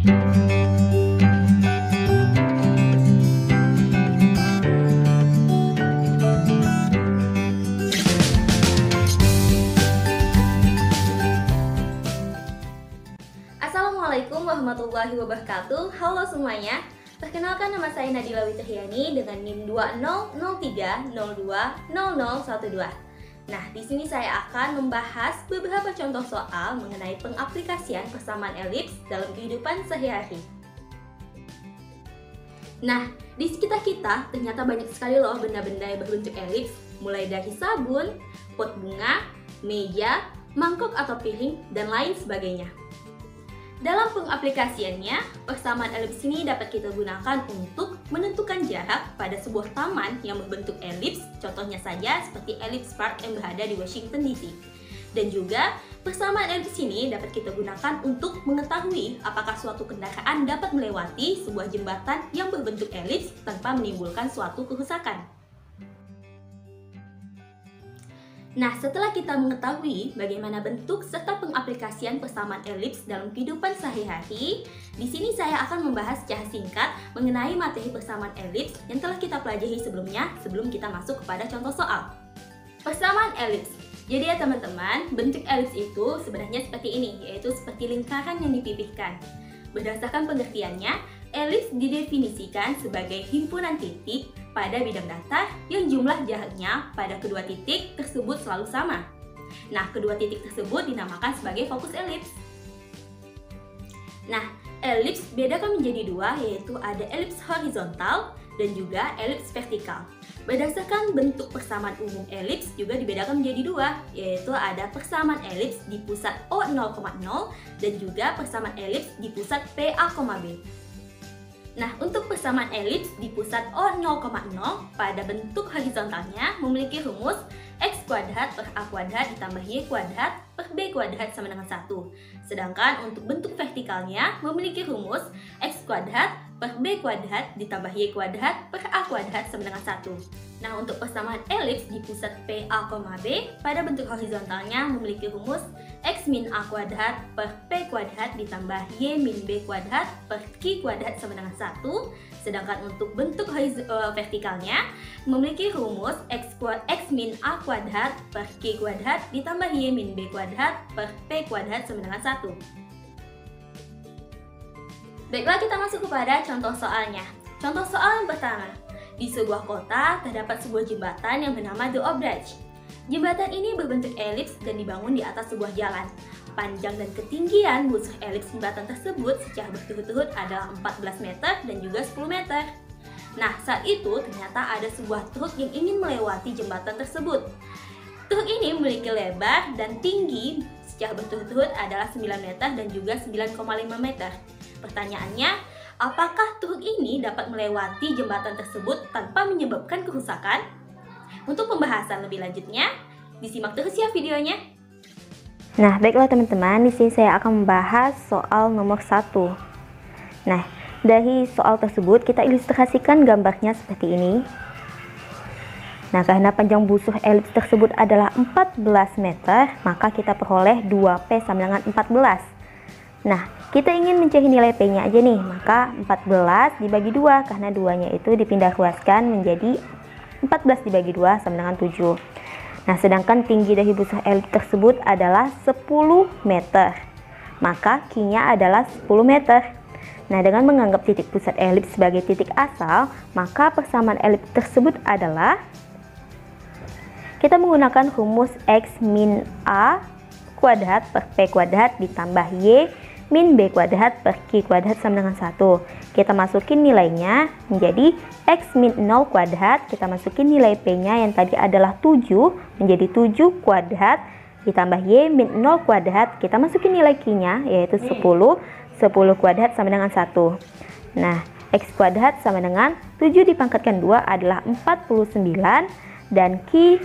Assalamualaikum warahmatullahi wabarakatuh. Halo semuanya. Perkenalkan, nama saya Nadila Witriani dengan NIM 2003020012. Nah, di sini saya akan membahas beberapa contoh soal mengenai pengaplikasian persamaan elips dalam kehidupan sehari-hari. Nah, di sekitar kita ternyata banyak sekali loh benda-benda yang berbentuk elips, mulai dari sabun, pot bunga, meja, mangkok atau piring, dan lain sebagainya. Dalam pengaplikasiannya, persamaan elips ini dapat kita gunakan untuk menentukan jarak pada sebuah taman yang berbentuk elips, contohnya saja seperti Ellipse Park yang berada di Washington DC. Dan juga, persamaan elips ini dapat kita gunakan untuk mengetahui apakah suatu kendaraan dapat melewati sebuah jembatan yang berbentuk elips tanpa menimbulkan suatu kerusakan. Nah, setelah kita mengetahui bagaimana bentuk serta pengaplikasian persamaan elips dalam kehidupan sehari-hari, di sini saya akan membahas secara singkat mengenai materi persamaan elips yang telah kita pelajari sebelumnya sebelum kita masuk kepada contoh soal. Persamaan elips. Jadi ya teman-teman, bentuk elips itu sebenarnya seperti ini, yaitu seperti lingkaran yang dipipihkan. Berdasarkan pengertiannya, elips didefinisikan sebagai himpunan titik pada bidang datar yang jumlah jaraknya pada kedua titik tersebut selalu sama. Nah, kedua titik tersebut dinamakan sebagai fokus elips. Nah, elips bedakan menjadi dua, yaitu ada elips horizontal dan juga elips vertikal. Berdasarkan bentuk persamaan umum elips juga dibedakan menjadi dua, yaitu ada persamaan elips di pusat O0,0 dan juga persamaan elips di pusat PA,B. Nah, untuk persamaan elips di pusat O0,0 pada bentuk horizontalnya memiliki rumus X kuadrat per A kuadrat ditambah Y kuadrat per B kuadrat sama dengan 1. Sedangkan untuk bentuk vertikalnya memiliki rumus X kuadrat per B kuadrat ditambah Y kuadrat per A kuadrat sama dengan 1. Nah, untuk persamaan elips di pusat PA,B pada bentuk horizontalnya memiliki rumus X min A kuadrat per P kuadrat ditambah Y min B kuadrat per Q kuadrat sama dengan 1. Sedangkan untuk bentuk vertikalnya memiliki rumus X min A kuadrat per Q kuadrat ditambah Y min B kuadrat per P kuadrat sama dengan 1. Baiklah, kita masuk kepada contoh soalnya. Contoh soal yang pertama. Di sebuah kota terdapat sebuah jembatan yang bernama The Oak Bridge. Jembatan ini berbentuk elips dan dibangun di atas sebuah jalan. Panjang dan ketinggian busur elips jembatan tersebut secara berturut-turut adalah 14 meter dan juga 10 meter. Nah, saat itu ternyata ada sebuah truk yang ingin melewati jembatan tersebut. Truk ini memiliki lebar dan tinggi secara berturut-turut adalah 9 meter dan juga 9,5 meter. Pertanyaannya, apakah truk ini dapat melewati jembatan tersebut tanpa menyebabkan kerusakan? Untuk pembahasan lebih lanjutnya, disimak terus ya videonya. Nah, baiklah teman-teman, di sini saya akan membahas soal nomor 1. Nah, dari soal tersebut kita ilustrasikan gambarnya seperti ini. Nah, karena panjang busur elips tersebut adalah 14 meter, maka kita peroleh 2P sama dengan 14. Nah, kita ingin mencari nilai P-nya aja nih, maka 14 dibagi 2, karena 2-nya itu dipindah ruaskan menjadi 14 dibagi 2 sama dengan 7. Nah, sedangkan tinggi dari busur elips tersebut adalah 10 meter, maka Q-nya adalah 10 meter. Nah, dengan menganggap titik pusat elips sebagai titik asal, maka persamaan elips tersebut adalah kita menggunakan rumus X min A kuadrat per P kuadrat ditambah Y min B kuadrat per Q kuadrat sama dengan 1. Kita masukin nilainya menjadi X min 0 kuadrat, kita masukin nilai P-nya yang tadi adalah 7 menjadi 7 kuadrat ditambah Y min 0 kuadrat, kita masukin nilai Q-nya yaitu 10 kuadrat sama dengan 1. Nah, X kuadrat sama dengan 7 dipangkatkan 2 adalah 49 dan 10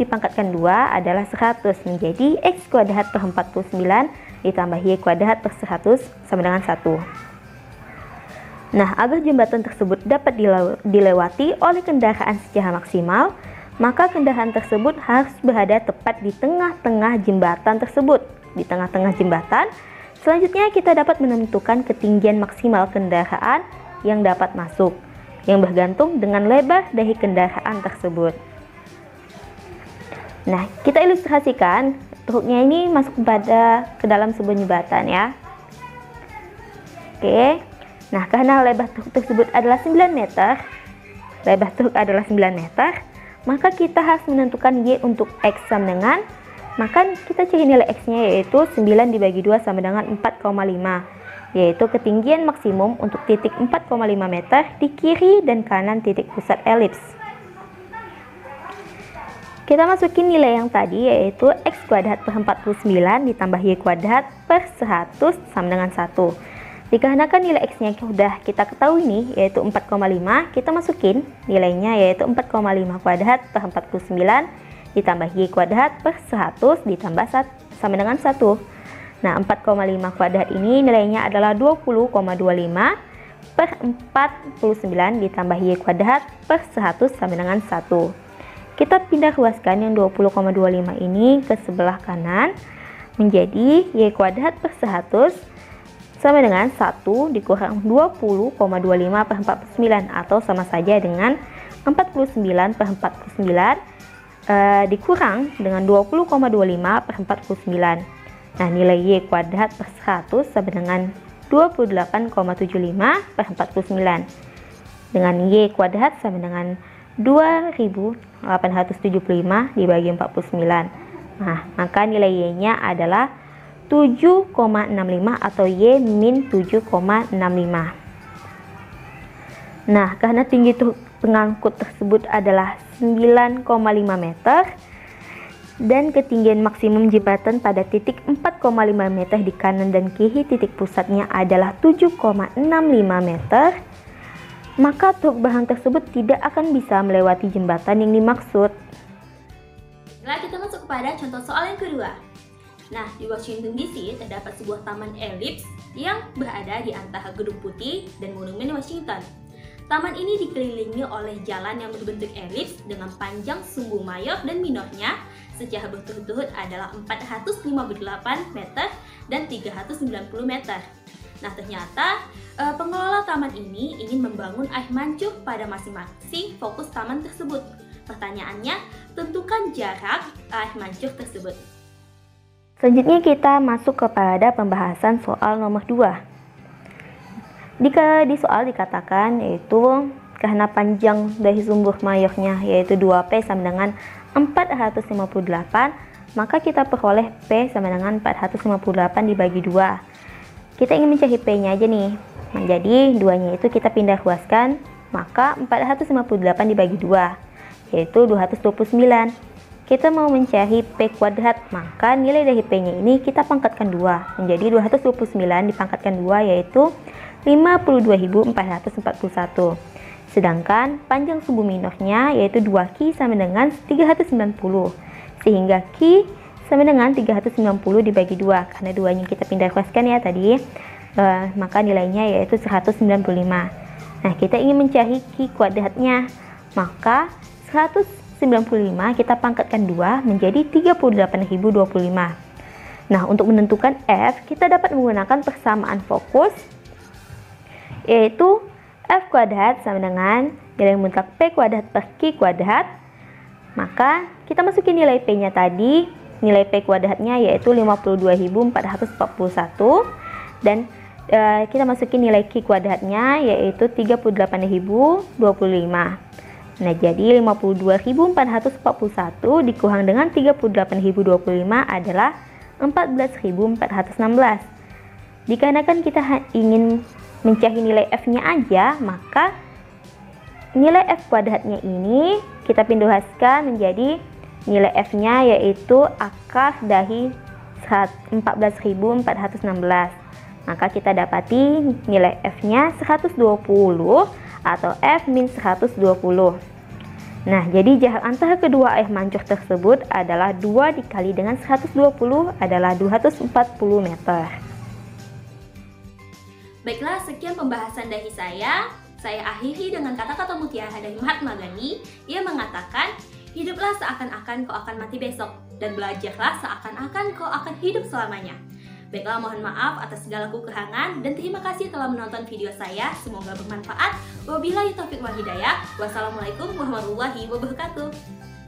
dipangkatkan 2 adalah 100, menjadi X kuadrat per 49 ditambah Y kuadrat per 100 sama dengan 1. Nah, agar jembatan tersebut dapat dilewati oleh kendaraan secara maksimal, maka kendaraan tersebut harus berada tepat di tengah-tengah jembatan tersebut. Di tengah-tengah jembatan, Selanjutnya kita dapat menentukan ketinggian maksimal kendaraan yang dapat masuk, yang bergantung dengan lebar dahi kendaraan tersebut. Nah, kita ilustrasikan truknya ini masuk ke dalam sebuah jembatan ya. Oke. Nah, karena lebar truk tersebut adalah 9 meter, maka kita harus menentukan Y untuk X sama dengan, maka kita cari nilai X-nya yaitu 9 dibagi 2 sama dengan 4,5. Yaitu ketinggian maksimum untuk titik 4,5 meter di kiri dan kanan titik pusat elips. Kita masukin nilai yang tadi yaitu X kuadrat per 49 ditambah Y kuadrat per 100 sama dengan 1. Dikarenakan nilai X-nya sudah kita ketahui nih yaitu 4,5, kita masukin nilainya yaitu 4,5 kuadrat per 49 ditambah Y kuadrat per 100 ditambah sama dengan 1. Nah, 4,5 kuadrat ini nilainya adalah 20,25 per 49 ditambah Y kuadrat per 100 sama dengan 1. Kita pindah ruaskan yang 20,25 ini ke sebelah kanan menjadi Y kuadrat per 100 sama dengan 1 dikurang 20,25 per 49 atau sama saja dengan 49 per 49 dikurang dengan 20,25 per 49. Nah, nilai Y kuadrat per 100 sama dengan 28,75 per 49. Dengan Y kuadrat sama dengan 2875 dibagi 49. Nah, maka nilai Y-nya adalah 7,65 atau Y min 7,65. Nah, karena tinggi truk pengangkut tersebut adalah 9,5 meter, dan ketinggian maksimum jembatan pada titik 4,5 meter di kanan dan kiri titik pusatnya adalah 7,65 meter, maka truk bahan tersebut tidak akan bisa melewati jembatan yang dimaksud. Setelah kita masuk kepada contoh soal yang kedua. Nah, di Washington DC terdapat sebuah taman elips yang berada di antara Gedung Putih dan Monumen Washington. Taman ini dikelilingi oleh jalan yang berbentuk elips dengan panjang sumbu mayor dan minornya secara berturut-turut adalah 458 meter dan 390 meter. Nah, ternyata pengelola taman ini ingin membangun air mancur pada masing-masing fokus taman tersebut. Pertanyaannya, tentukan jarak air mancur tersebut. Selanjutnya kita masuk kepada pembahasan soal nomor 2. Di soal dikatakan yaitu karena panjang dari sumbu mayornya yaitu 2P sama dengan 458, maka kita peroleh P sama dengan 458 dibagi 2. Kita ingin mencari P-nya aja nih. Nah, jadi 2-nya itu kita pindah ruaskan, maka 458 dibagi 2 yaitu 229. Kita mau mencari P kuadrat, maka nilai dari P-nya ini kita pangkatkan 2 menjadi 229 dipangkatkan 2 yaitu 52.441. Sedangkan panjang sumbu minornya yaitu 2Q sama dengan 390. Sehingga Q sama dengan 390 dibagi 2. Karena 2-nya kita pindah ruaskan ya tadi. Maka nilainya yaitu 195. Nah, kita ingin mencari Q kuadratnya. Maka 195 kita pangkatkan 2 menjadi 38.025. Nah, untuk menentukan F, kita dapat menggunakan persamaan fokus yaitu F kuadrat sama dengan nilai mutlak P kuadrat per Q kuadrat. Maka kita masukin nilai P-nya tadi, nilai P kuadratnya yaitu 52.441 dan kita masukin nilai Q kuadratnya yaitu 38.025. Nah, jadi 52.441 dikurang dengan 38.025 adalah 14.416. Dikarenakan kita ingin mencari nilai F-nya aja, maka nilai F kuadratnya ini kita pindahkan menjadi nilai F-nya yaitu akar dari 14.416. Maka kita dapati nilai F-nya 120 atau F min 120. Nah, jadi jarak antara kedua air mancur tersebut adalah 2 dikali dengan 120 adalah 240 meter. Baiklah, sekian pembahasan dari saya. Saya akhiri dengan kata-kata mutiara dari Mahatma Gandhi. Ia mengatakan, hiduplah seakan-akan kau akan mati besok, dan belajarlah seakan-akan kau akan hidup selamanya. Baiklah, mohon maaf atas segala kekurangan dan terima kasih telah menonton video saya. Semoga bermanfaat. Wabillahi taufiq wal hidayah. Wassalamualaikum warahmatullahi wabarakatuh.